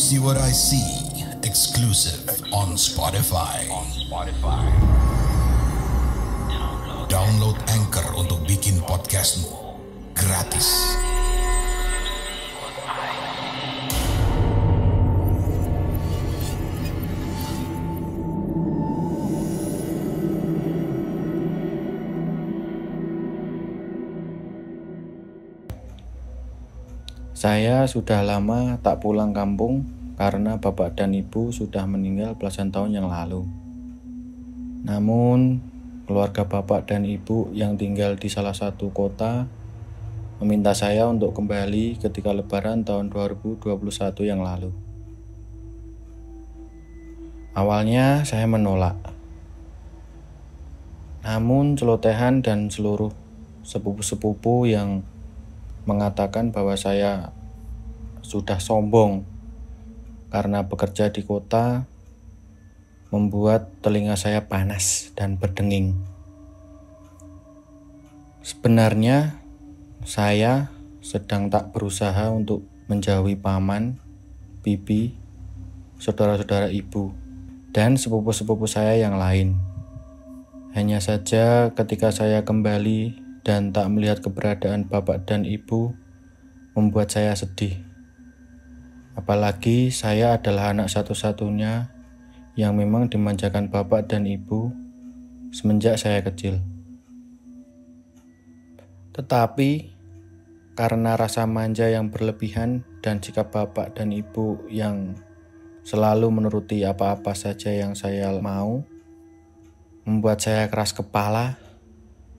See What I See, exclusive on Spotify. Download Anchor untuk bikin podcastmu gratis. Saya sudah lama tak pulang kampung karena bapak dan ibu sudah meninggal belasan tahun yang lalu. Namun, keluarga bapak dan ibu yang tinggal di salah satu kota meminta saya untuk kembali ketika Lebaran tahun 2021 yang lalu. Awalnya saya menolak. Namun celotehan dan seluruh sepupu-sepupu yang mengatakan bahwa saya sudah sombong karena bekerja di kota membuat telinga saya panas dan berdenging. Sebenarnya saya sedang tak berusaha untuk menjauhi paman, bibi, saudara-saudara ibu, dan sepupu-sepupu saya yang lain. Hanya saja ketika saya kembali dan tak melihat keberadaan bapak dan ibu membuat saya sedih. Apalagi saya adalah anak satu-satunya yang memang dimanjakan bapak dan ibu semenjak saya kecil. Tetapi karena rasa manja yang berlebihan dan sikap bapak dan ibu yang selalu menuruti apa-apa saja yang saya mau, membuat saya keras kepala,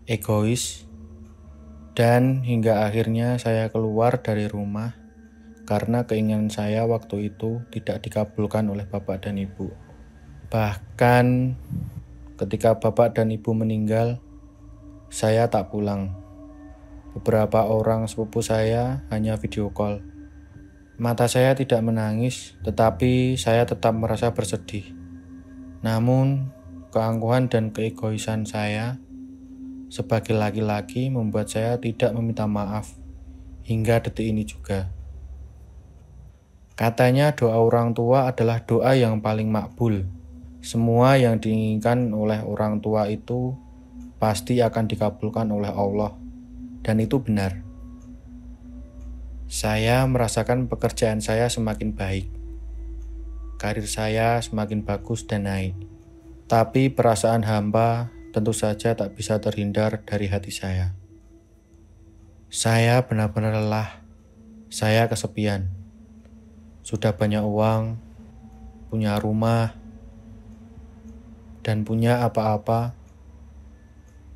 egois, dan hingga akhirnya saya keluar dari rumah karena keinginan saya waktu itu tidak dikabulkan oleh bapak dan ibu. Bahkan ketika bapak dan ibu meninggal, saya tak pulang. Beberapa orang sepupu saya hanya video call. Mata saya tidak menangis, tetapi saya tetap merasa bersedih. Namun, keangkuhan dan keegoisan saya sebagai laki-laki membuat saya tidak meminta maaf hingga detik ini juga. Katanya doa orang tua adalah doa yang paling makbul. Semua yang diinginkan oleh orang tua itu pasti akan dikabulkan oleh Allah, dan itu benar. Saya merasakan pekerjaan saya semakin baik. Karir saya semakin bagus dan naik. Tapi perasaan hampa tentu saja tak bisa terhindar dari hati saya. Saya benar-benar lelah. Saya kesepian. Sudah banyak uang, punya rumah, dan punya apa-apa.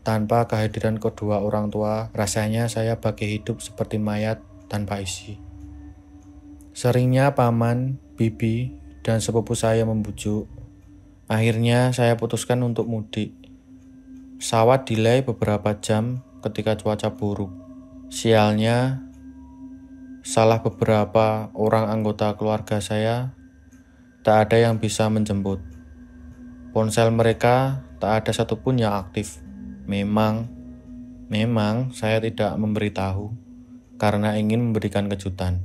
Tanpa kehadiran kedua orang tua, rasanya saya bagai hidup seperti mayat tanpa isi. Seringnya paman, bibi, dan sepupu saya membujuk. Akhirnya saya putuskan untuk mudik. Pesawat delay beberapa jam ketika cuaca buruk. Sialnya, salah beberapa orang anggota keluarga saya tak ada yang bisa menjemput. Ponsel mereka tak ada satupun yang aktif. Memang saya tidak memberitahu karena ingin memberikan kejutan.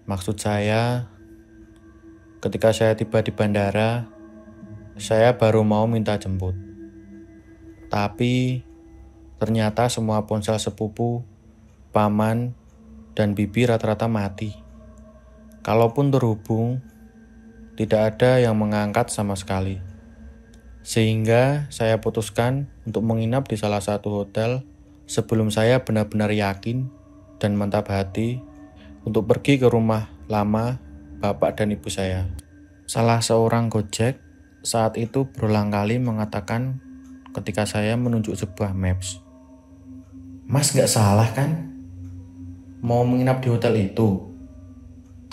Maksud saya, ketika saya tiba di bandara, saya baru mau minta jemput. Tapi ternyata semua ponsel sepupu, paman, dan bibi rata-rata mati. Kalaupun terhubung, tidak ada yang mengangkat sama sekali. Sehingga saya putuskan untuk menginap di salah satu hotel sebelum saya benar-benar yakin dan mantap hati untuk pergi ke rumah lama bapak dan ibu saya. Salah seorang Gojek saat itu berulang kali mengatakan ketika saya menunjuk sebuah maps, "Mas gak salah kan? Mau menginap di hotel itu?"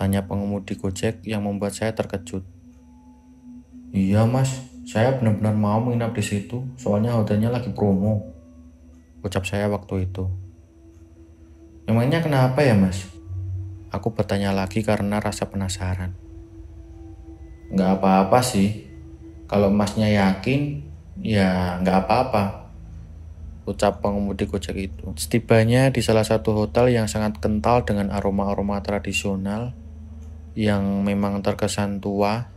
Tanya pengemudi Gojek yang membuat saya terkejut. "Iya mas, saya benar-benar mau menginap di situ, soalnya hotelnya lagi promo," ucap saya waktu itu. "Emangnya kenapa ya mas?" Aku bertanya lagi karena rasa penasaran. "Gak apa-apa sih, kalau masnya yakin, ya gak apa-apa," ucap pengemudi Gojek itu. Setibanya di salah satu hotel yang sangat kental dengan aroma-aroma tradisional, yang memang terkesan tua,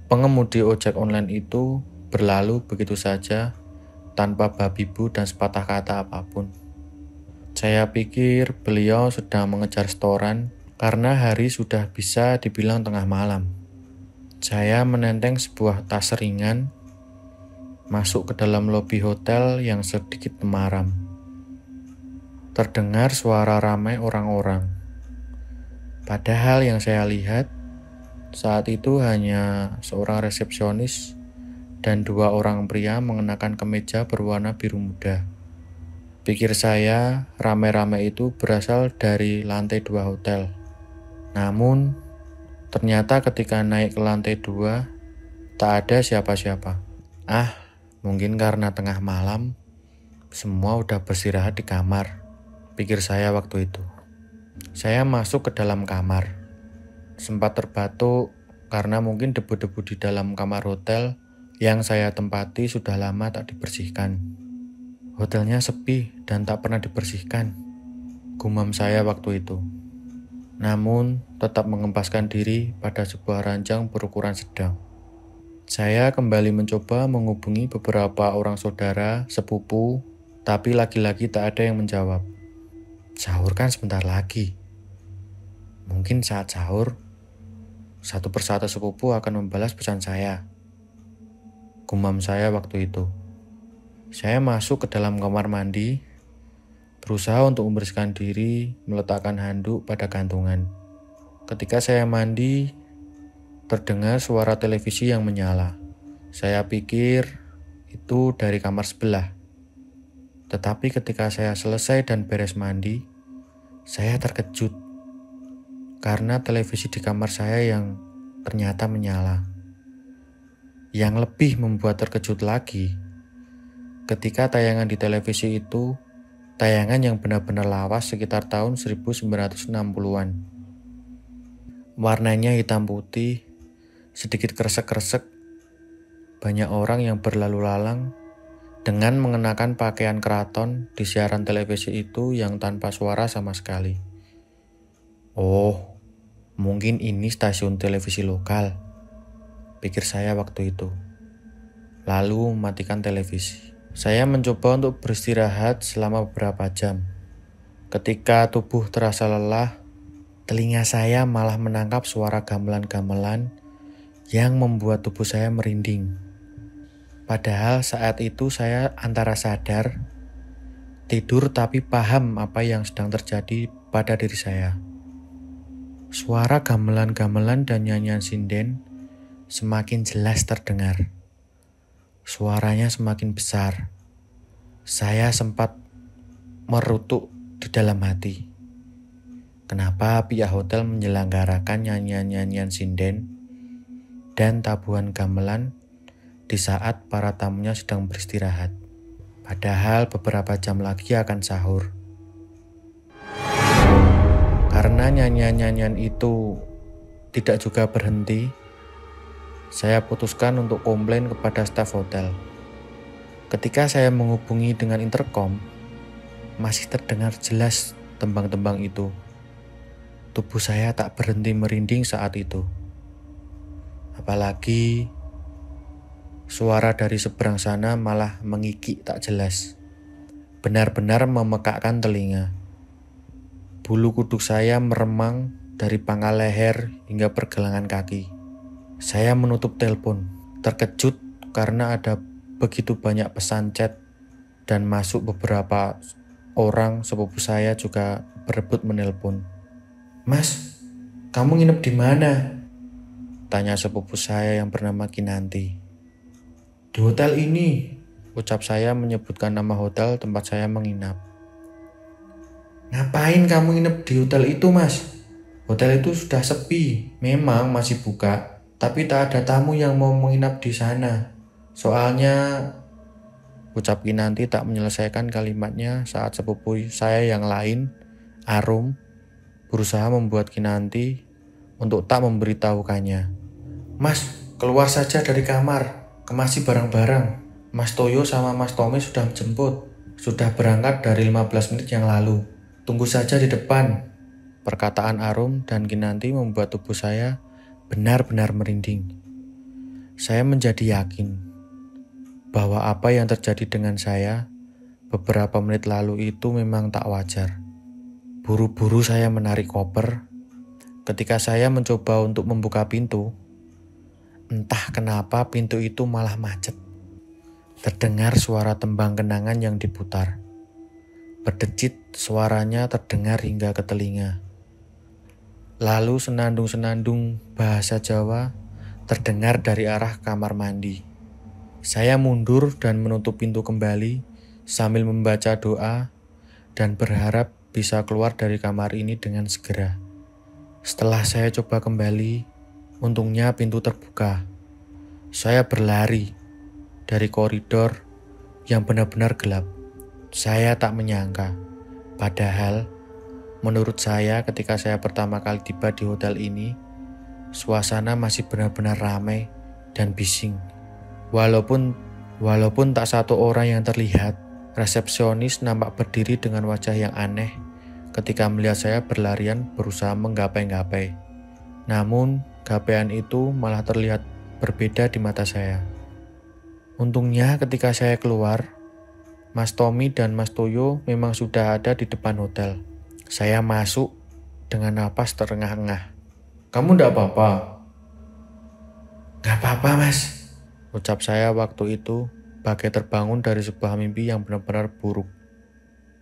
pengemudi ojek online itu berlalu begitu saja tanpa babi bu dan sepatah kata apapun. Saya pikir beliau sedang mengejar setoran karena hari sudah bisa dibilang tengah malam. Saya menenteng sebuah tas ringan, masuk ke dalam lobi hotel yang sedikit temaram. Terdengar suara ramai orang-orang. Padahal yang saya lihat saat itu hanya seorang resepsionis dan 2 orang pria mengenakan kemeja berwarna biru muda. Pikir saya, ramai-ramai itu berasal dari lantai 2 hotel. Namun, ternyata ketika naik ke lantai 2, tak ada siapa-siapa. Mungkin karena tengah malam, semua udah beristirahat di kamar, pikir saya waktu itu. Saya masuk ke dalam kamar. Sempat terbatuk karena mungkin debu-debu di dalam kamar hotel yang saya tempati sudah lama tak dibersihkan. Hotelnya sepi dan tak pernah dibersihkan, gumam saya waktu itu. Namun, tetap mengempaskan diri pada sebuah ranjang berukuran sedang. Saya kembali mencoba menghubungi beberapa orang saudara, sepupu, tapi lagi-lagi tak ada yang menjawab. Sahur kan sebentar lagi. Mungkin saat sahur, satu persatu sepupu akan membalas pesan saya. Gumam saya waktu itu. Saya masuk ke dalam kamar mandi, berusaha untuk membersihkan diri, meletakkan handuk pada gantungan. Ketika saya mandi, terdengar suara televisi yang menyala. Saya pikir itu dari kamar sebelah. Tetapi ketika saya selesai dan beres mandi, saya terkejut karena televisi di kamar saya yang ternyata menyala. Yang lebih membuat terkejut lagi, ketika tayangan di televisi itu tayangan yang benar-benar lawas sekitar tahun 1960-an. Warnanya hitam putih, sedikit kresek-kresek, banyak orang yang berlalu lalang dengan mengenakan pakaian keraton di siaran televisi itu yang tanpa suara sama sekali. Oh, mungkin ini stasiun televisi lokal, pikir saya waktu itu. Lalu mematikan televisi. Saya mencoba untuk beristirahat selama beberapa jam. Ketika tubuh terasa lelah, telinga saya malah menangkap suara gamelan-gamelan yang membuat tubuh saya merinding. Padahal saat itu saya antara sadar, tidur tapi paham apa yang sedang terjadi pada diri saya. Suara gamelan-gamelan dan nyanyian sinden semakin jelas terdengar. Suaranya semakin besar. Saya sempat merutuk di dalam hati. Kenapa pihak hotel menyelenggarakan nyanyian-nyanyian sinden dan tabuhan gamelan di saat para tamunya sedang beristirahat? Padahal beberapa jam lagi akan sahur. Karena nyanyian-nyanyian itu tidak juga berhenti, saya putuskan untuk komplain kepada staf hotel. Ketika saya menghubungi dengan intercom, masih terdengar jelas tembang-tembang itu. Tubuh saya tak berhenti merinding saat itu. Apalagi suara dari seberang sana malah mengikik tak jelas. Benar-benar memekakkan telinga. Bulu kuduk saya meremang dari pangkal leher hingga pergelangan kaki. Saya menutup telepon, terkejut karena ada begitu banyak pesan chat dan masuk beberapa orang sepupu saya juga berebut menelpon. Mas, kamu nginep di mana? Tanya sepupu saya yang bernama Kinanti. Di hotel ini, ucap saya menyebutkan nama hotel tempat saya menginap. Ngapain kamu nginep di hotel itu, Mas? Hotel itu sudah sepi, memang masih buka, tapi tak ada tamu yang mau menginap di sana. Soalnya, ucap Kinanti tak menyelesaikan kalimatnya saat sepupu saya yang lain, Arum, berusaha membuat Kinanti untuk tak memberitahukannya. Mas, keluar saja dari kamar, kemasi barang-barang. Mas Toyo sama Mas Tommy sudah menjemput. Sudah berangkat dari 15 menit yang lalu. Tunggu saja di depan. Perkataan Arum dan Kinanti membuat tubuh saya benar-benar merinding. Saya menjadi yakin bahwa apa yang terjadi dengan saya beberapa menit lalu itu memang tak wajar. Buru-buru saya menarik koper. Ketika saya mencoba untuk membuka pintu, entah kenapa pintu itu malah macet. Terdengar suara tembang kenangan yang diputar. Berdecit, suaranya terdengar hingga ke telinga. Lalu senandung-senandung bahasa Jawa terdengar dari arah kamar mandi. Saya mundur dan menutup pintu kembali sambil membaca doa dan berharap bisa keluar dari kamar ini dengan segera. Setelah saya coba kembali, untungnya pintu terbuka. Saya berlari dari koridor yang benar-benar gelap. Saya tak menyangka, padahal menurut saya ketika saya pertama kali tiba di hotel ini, suasana masih benar-benar ramai dan bising. Walaupun tak satu orang yang terlihat, resepsionis nampak berdiri dengan wajah yang aneh ketika melihat saya berlarian berusaha menggapai-gapai. Namun, gapaian itu malah terlihat berbeda di mata saya. Untungnya ketika saya keluar, Mas Tommy dan Mas Toyo memang sudah ada di depan hotel. Saya masuk dengan napas terengah-engah. "Kamu ndak apa-apa?" "Nggak apa-apa, Mas," ucap saya waktu itu bagai terbangun dari sebuah mimpi yang benar-benar buruk.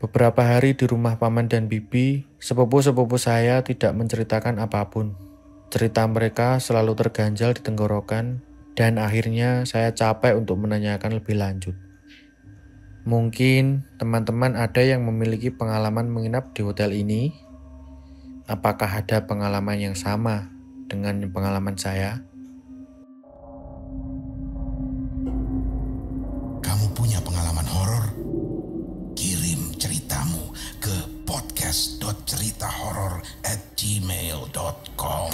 Beberapa hari di rumah Paman dan Bibi, sepupu-sepupu saya tidak menceritakan apapun. Cerita mereka selalu terganjal di tenggorokan dan akhirnya saya capek untuk menanyakan lebih lanjut. Mungkin teman-teman ada yang memiliki pengalaman menginap di hotel ini? Apakah ada pengalaman yang sama dengan pengalaman saya? Kamu punya pengalaman horor? Kirim ceritamu ke podcast.ceritahoror@gmail.com.